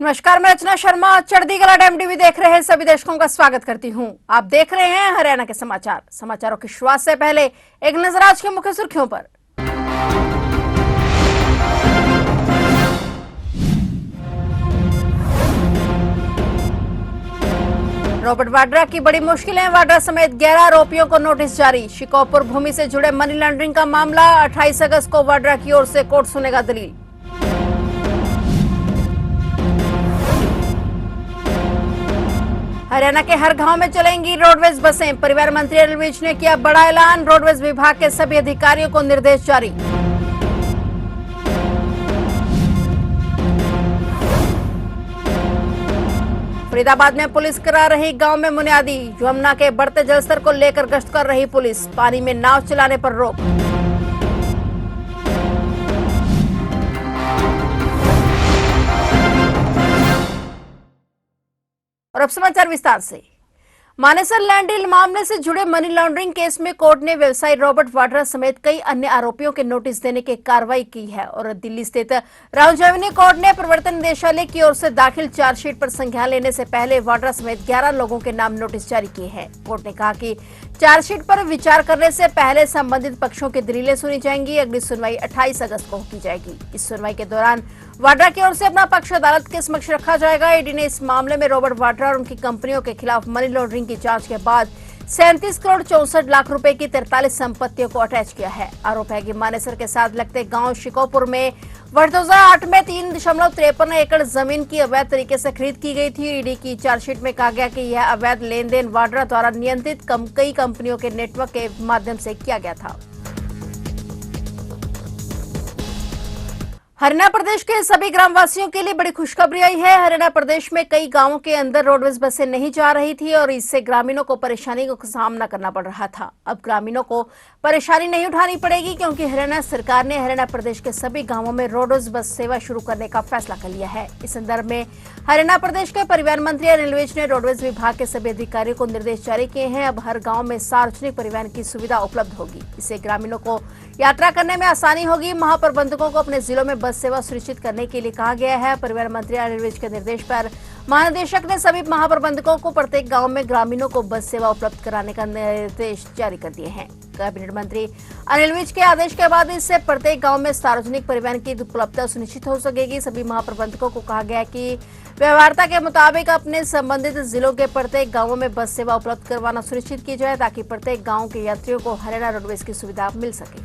नमस्कार, मैं रचना शर्मा। चढ़ती कला टाइम टीवी देख रहे हैं सभी दर्शकों का स्वागत करती हूं। आप देख रहे हैं हरियाणा के समाचार। समाचारों की शुरुआत से पहले एक नजर आज की मुख्य सुर्खियों पर। रॉबर्ट वाड्रा की बड़ी मुश्किलें, वाड्रा समेत 11 आरोपियों को नोटिस जारी। शिकोपुर भूमि से जुड़े मनी लॉन्ड्रिंग का मामला, 28 अगस्त को वाड्रा की ओर से कोर्ट सुनेगा दलील। हरियाणा के हर गांव में चलेंगी रोडवेज बसें, परिवहन मंत्री अनिल विज ने किया बड़ा ऐलान। रोडवेज विभाग के सभी अधिकारियों को निर्देश जारी। फरीदाबाद में पुलिस करा रही गांव में बुनियादी, यमुना के बढ़ते जलस्तर को लेकर गश्त कर रही पुलिस, पानी में नाव चलाने पर रोक। और अब समाचार विस्तार से। मानेसर लैंड डील मामले से जुड़े मनी लॉन्ड्रिंग केस में कोर्ट ने व्यवसायी रॉबर्ट वाड्रा समेत कई अन्य आरोपियों के नोटिस देने की कार्रवाई की है और दिल्ली स्थित रामजन्मभूमि कोर्ट ने प्रवर्तन निदेशालय की ओर से दाखिल चार्जशीट पर संज्ञान लेने से पहले वाड्रा समेत 11 लोगों के नाम नोटिस जारी किए हैं। कोर्ट ने कहा कि चार्जशीट पर विचार करने से पहले संबंधित पक्षों की दलीलें सुनी जाएंगी। अगली सुनवाई 28 अगस्त को की जाएगी। इस सुनवाई के दौरान वाड्रा की ओर से अपना पक्ष अदालत के समक्ष रखा जाएगा। ईडी ने इस मामले में रॉबर्ट वाड्रा और उनकी कंपनियों के खिलाफ मनी लॉन्ड्रिंग की जांच के बाद 37 करोड़ 64 लाख रुपए की 43 संपत्तियों को अटैच किया है। आरोप है कि मानेसर के साथ लगते गांव शिकोपुर में वर्ष 2008 में 3.53 एकड़ जमीन की अवैध तरीके से खरीद की गई थी। ईडी की चार्जशीट में कहा गया कि यह अवैध लेन देन वाड्रा द्वारा नियंत्रित कई कंपनियों के नेटवर्क के माध्यम से किया गया था। हरियाणा प्रदेश के सभी ग्रामवासियों के लिए बड़ी खुशखबरी आई है। हरियाणा प्रदेश में कई गांवों के अंदर रोडवेज बसें नहीं जा रही थी और इससे ग्रामीणों को परेशानी का सामना करना पड़ रहा था। अब ग्रामीणों को परेशानी नहीं उठानी पड़ेगी क्योंकि हरियाणा सरकार ने हरियाणा प्रदेश के सभी गांवों में रोडवेज बस सेवा शुरू करने का फैसला कर लिया है। इस संदर्भ में हरियाणा प्रदेश के परिवहन मंत्री अनिल विज ने रोडवेज विभाग के सभी अधिकारियों को निर्देश जारी किए हैं। अब हर गाँव में सार्वजनिक परिवहन की सुविधा उपलब्ध होगी। इससे ग्रामीणों को यात्रा करने में आसानी होगी। महाप्रबंधकों को अपने जिलों में बस सेवा सुनिश्चित करने के लिए कहा गया है। परिवहन मंत्री अनिल विज के निर्देश पर महानिदेशक ने सभी महाप्रबंधकों को प्रत्येक गांव में ग्रामीणों को बस सेवा उपलब्ध कराने का निर्देश जारी कर दिए हैं। कैबिनेट मंत्री अनिल विज के आदेश के बाद इससे प्रत्येक गांव में सार्वजनिक परिवहन की उपलब्धता सुनिश्चित हो सकेगी। सभी महाप्रबंधकों को कहा गया कि व्यवहार्यता के मुताबिक अपने संबंधित जिलों के प्रत्येक गांवों में बस सेवा उपलब्ध करवाना सुनिश्चित की जाए ताकि प्रत्येक गांव के यात्रियों को हरियाणा रोडवेज की सुविधा मिल सके।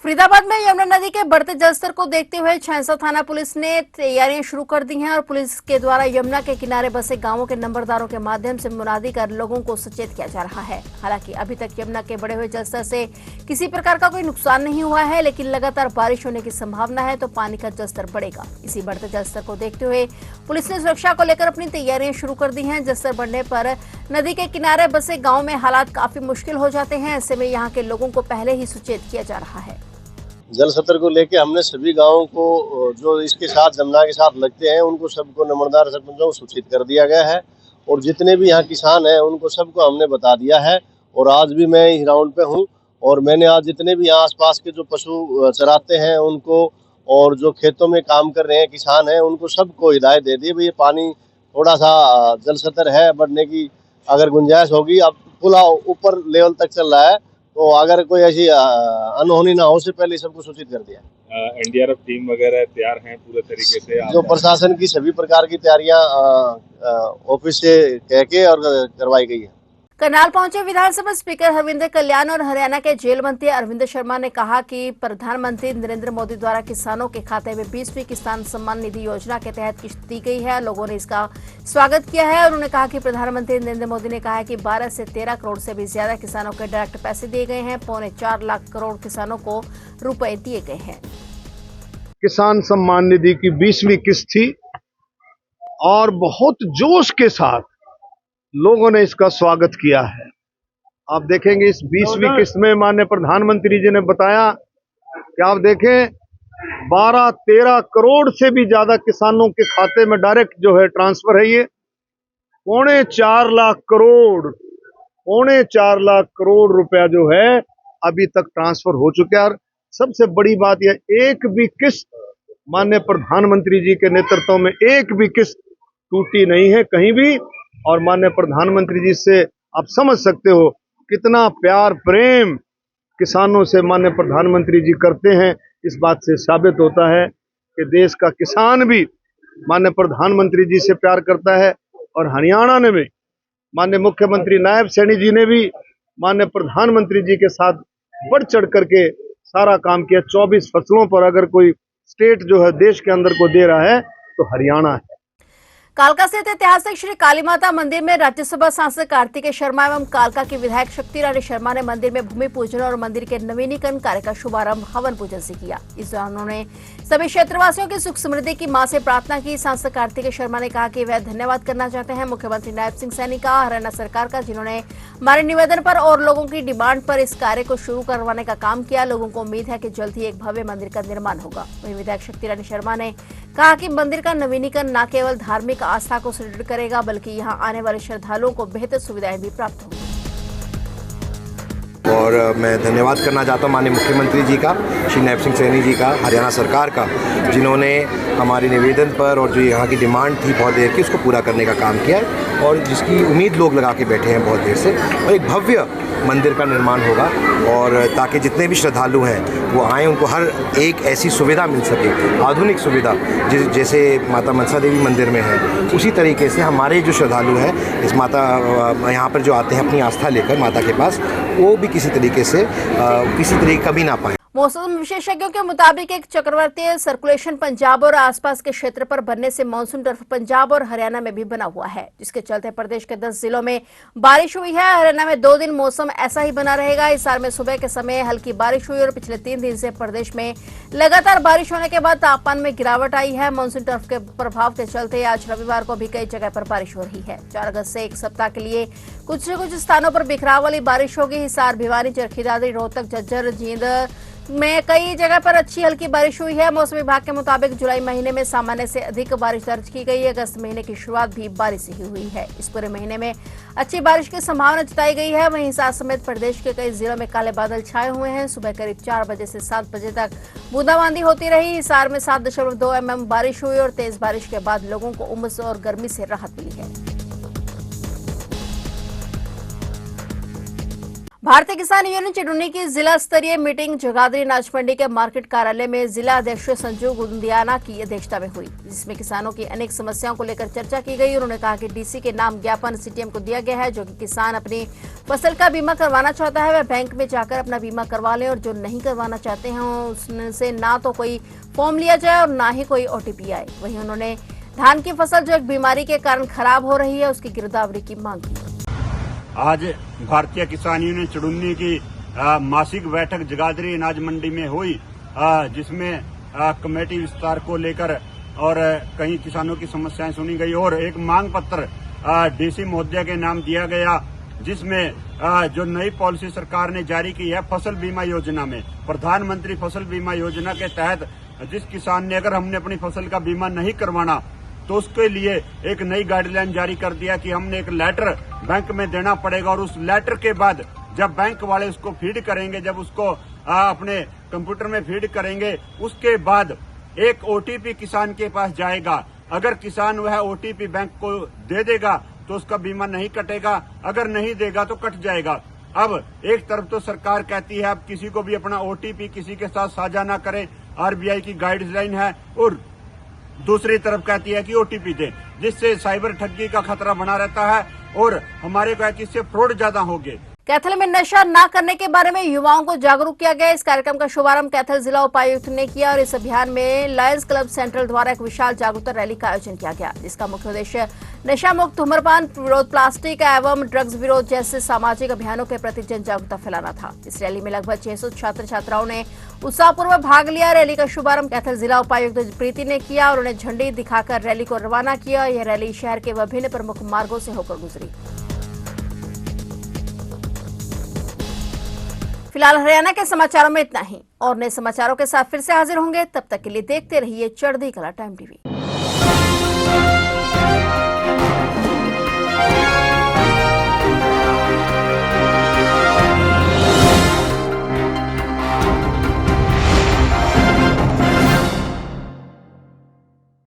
फरीदाबाद में यमुना नदी के बढ़ते जलस्तर को देखते हुए छैंसा थाना पुलिस ने तैयारियां शुरू कर दी हैं और पुलिस के द्वारा यमुना के किनारे बसे गांवों के नंबरदारों के माध्यम से मुनादी कर लोगों को सचेत किया जा रहा है। हालांकि अभी तक यमुना के बढ़े हुए जलस्तर से किसी प्रकार का कोई नुकसान नहीं हुआ है, लेकिन लगातार बारिश होने की संभावना है तो पानी का जलस्तर बढ़ेगा। इसी बढ़ते जलस्तर को देखते हुए पुलिस ने सुरक्षा को लेकर अपनी तैयारियां शुरू कर दी हैं। जलस्तर बढ़ने पर नदी के किनारे बसे गाँव में हालात काफी मुश्किल हो जाते हैं। ऐसे में यहाँ के लोगों को पहले ही सचेत किया जा रहा है। जल सत्र को लेके हमने सभी गांवों को जो इसके साथ जमुना के साथ लगते हैं उनको सबको नंबरदार सरपंचों को सूचित कर दिया गया है और जितने भी यहाँ किसान हैं उनको सबको हमने बता दिया है। और आज भी मैं इस राउंड पे हूँ और मैंने आज जितने भी यहाँ आसपास के जो पशु चराते हैं उनको और जो खेतों में काम कर रहे हैं किसान हैं उनको सबको हिदायत दे दी भाई ये पानी थोड़ा सा जल सत्र है, बढ़ने की अगर गुंजाइश होगी। अब पुल ऊपर लेवल तक चल रहा है तो अगर कोई ऐसी अनहोनी ना हो से पहले सबको सूचित कर दिया। एनडीआरएफ टीम वगैरह तैयार हैं पूरे तरीके से? जो प्रशासन की सभी प्रकार की तैयारियां ऑफिस से कह के और करवाई गई है। करनाल पहुंचे विधानसभा स्पीकर हरविंदर कल्याण और हरियाणा के जेल मंत्री अरविंद शर्मा ने कहा कि प्रधानमंत्री नरेंद्र मोदी द्वारा किसानों के खाते में 20वीं किसान सम्मान निधि योजना के तहत किस्त दी गई है। लोगों ने इसका स्वागत किया है और उन्होंने कहा कि प्रधानमंत्री नरेंद्र मोदी ने कहा है कि 12 से 13 करोड़ से भी ज्यादा किसानों के डायरेक्ट पैसे दिए गए हैं। 4.25 लाख करोड़ किसानों को रुपए दिए गए हैं। किसान सम्मान निधि की 20वीं किस्त थी और बहुत जोश के साथ लोगों ने इसका स्वागत किया है। आप देखेंगे इस 20वीं किस्त में माननीय प्रधानमंत्री जी ने बताया कि आप देखें 12-13 करोड़ से भी ज्यादा किसानों के खाते में डायरेक्ट जो है ट्रांसफर है। ये 4.25 लाख करोड़ रुपया जो है अभी तक ट्रांसफर हो चुका है। और सबसे बड़ी बात यह एक भी किस्त माननीय प्रधानमंत्री जी के नेतृत्व में एक भी किस्त टूटी नहीं है कहीं भी। और माननीय प्रधानमंत्री जी से आप समझ सकते हो कितना प्यार प्रेम किसानों से माननीय प्रधानमंत्री जी करते हैं। इस बात से साबित होता है कि देश का किसान भी माननीय प्रधानमंत्री जी से प्यार करता है। और हरियाणा ने भी माननीय मुख्यमंत्री नायब सैनी जी ने भी माननीय प्रधानमंत्री जी के साथ बढ़ चढ़ करके सारा काम किया। 24 फसलों पर अगर कोई स्टेट जो है देश के अंदर को दे रहा है तो हरियाणा है। कालका स्थित ऐतिहासिक श्री काली माता मंदिर में राज्यसभा सांसद कार्तिकेय शर्मा एवं कालका की विधायक शक्ति रानी शर्मा ने मंदिर में भूमि पूजन और मंदिर के नवीनीकरण कार्य का शुभारंभ हवन पूजन से किया। इस दौरान उन्होंने सभी क्षेत्रवासियों की सुख समृद्धि की मां से प्रार्थना की। सांसद कार्तिकेय शर्मा ने कहा कि वह धन्यवाद करना चाहते हैं मुख्यमंत्री नायब सिंह सैनी का, हरियाणा सरकार का, जिन्होंने हमारे निवेदन पर और लोगों की डिमांड पर इस कार्य को शुरू करवाने का काम किया। लोगों को उम्मीद है कि जल्द ही एक भव्य मंदिर का निर्माण होगा। वहीं विधायक शक्ति रानी शर्मा ने कहा कि मंदिर का नवीनीकरण न केवल धार्मिक आस्था को सुदृढ़ करेगा बल्कि यहां आने वाले श्रद्धालुओं को बेहतर सुविधाएं भी प्राप्त होंगी। और मैं धन्यवाद करना चाहता हूँ माननीय मुख्यमंत्री जी का, श्री नायब सिंह सैनी जी का, हरियाणा सरकार का, जिन्होंने हमारे निवेदन पर और जो यहाँ की डिमांड थी बहुत देर की उसको पूरा करने का काम किया है और जिसकी उम्मीद लोग लगा के बैठे हैं बहुत देर से। और एक भव्य मंदिर का निर्माण होगा और ताकि जितने भी श्रद्धालु हैं वो आएँ, उनको हर एक ऐसी सुविधा मिल सके, आधुनिक सुविधा जैसे माता मनसा देवी मंदिर में है, उसी तरीके से हमारे जो श्रद्धालु हैं इस माता यहाँ पर जो आते हैं अपनी आस्था लेकर माता के पास, वो भी किसी तरीके से किसी तरीके कभी ना पाएं। मौसम विशेषज्ञों के मुताबिक एक चक्रवातीय सर्कुलेशन पंजाब और आसपास के क्षेत्र पर बनने से मानसून ट्रफ पंजाब और हरियाणा में भी बना हुआ है, जिसके चलते प्रदेश के 10 जिलों में बारिश हुई है। हरियाणा में 2 दिन मौसम ऐसा ही बना रहेगा। हिसार में सुबह के समय हल्की बारिश हुई और पिछले 3 दिन से प्रदेश में लगातार बारिश होने के बाद तापमान में गिरावट आई है। मानसून ट्रफ के प्रभाव के चलते आज रविवार को भी कई जगह पर बारिश हो रही है। 4 अगस्त से एक सप्ताह के लिए कुछ स्थानों पर बिखराव वाली बारिश होगी। हिसार, भिवानी, चरखी दादरी, रोहतक, झज्जर, जींद में कई जगह पर अच्छी हल्की बारिश हुई है। मौसम विभाग के मुताबिक जुलाई महीने में सामान्य से अधिक बारिश दर्ज की गई है। अगस्त महीने की शुरुआत भी बारिश से ही हुई है। इस पूरे महीने में अच्छी बारिश की संभावना जताई गई है। वहीं हिसार समेत प्रदेश के कई जिलों में काले बादल छाए हुए हैं। सुबह करीब 4 बजे से 7 बजे तक बूंदाबांदी होती रही। हिसार में 7.2 mm बारिश हुई और तेज बारिश के बाद लोगों को उमस और गर्मी से राहत मिली है। भारतीय किसान यूनियन चिड़ुनी की जिला स्तरीय मीटिंग जगाधरी अनाज मंडी के मार्केट कार्यालय में जिला अध्यक्ष संजू गुंदियाना की अध्यक्षता में हुई, जिसमें किसानों की अनेक समस्याओं को लेकर चर्चा की गई। उन्होंने कहा कि डीसी के नाम ज्ञापन सीटीएम को दिया गया है। जो कि किसान अपनी फसल का बीमा करवाना चाहता है वह बैंक में जाकर अपना बीमा करवा ले और जो नहीं करवाना चाहते हैं उससे ना तो कोई फॉर्म लिया जाए और ना ही कोई ओटीपी आए। वहीं उन्होंने धान की फसल जो एक बीमारी के कारण खराब हो रही है उसकी गिरदावरी की मांग की। आज भारतीय किसान यूनियन चिड़ुन्नी की मासिक बैठक जगाधरी अनाज मंडी में हुई, जिसमें कमेटी विस्तार को लेकर और कई किसानों की समस्याएं सुनी गई और एक मांग पत्र डीसी महोदय के नाम दिया गया, जिसमें जो नई पॉलिसी सरकार ने जारी की है फसल बीमा योजना में, प्रधानमंत्री फसल बीमा योजना के तहत जिस किसान ने अगर हमने अपनी फसल का बीमा नहीं करवाना तो उसके लिए एक नई गाइडलाइन जारी कर दिया कि हमने एक लेटर बैंक में देना पड़ेगा और उस लेटर के बाद जब बैंक वाले उसको फीड करेंगे, जब उसको अपने कंप्यूटर में फीड करेंगे, उसके बाद एक ओटीपी किसान के पास जाएगा। अगर किसान वह ओटीपी बैंक को दे देगा तो उसका बीमा नहीं कटेगा, अगर नहीं देगा तो कट जाएगा। अब एक तरफ तो सरकार कहती है अब किसी को भी अपना ओटीपी किसी के साथ साझा ना करें, आरबीआई की गाइडलाइन है, और दूसरी तरफ कहती है कि ओटीपी दें, जिससे साइबर ठगी का खतरा बना रहता है और हमारे को इससे फ्रॉड ज्यादा होंगे। कैथल में नशा न करने के बारे में युवाओं को जागरूक किया गया। इस कार्यक्रम का शुभारंभ कैथल जिला उपायुक्त ने किया और इस अभियान में लायंस क्लब सेंट्रल द्वारा एक विशाल जागरूकता रैली का आयोजन किया गया, जिसका मुख्य उद्देश्य नशा मुक्त, धूम्रपान विरोध, प्लास्टिक एवं ड्रग्स विरोध जैसे सामाजिक अभियानों के प्रति जन जागरूकता फैलाना था। इस रैली में लगभग 600 छात्र छात्राओं ने उत्साहपूर्वक भाग लिया। रैली का शुभारंभ कैथल जिला उपायुक्त प्रीति ने किया और उन्हें झंडी दिखाकर रैली को रवाना किया। यह रैली शहर के विभिन्न प्रमुख मार्गों से होकर गुजरी। फिलहाल हरियाणा के समाचारों में इतना ही और नए समाचारों के साथ फिर से हाजिर होंगे। तब तक के लिए देखते रहिए चढ़ती कला टाइम टीवी।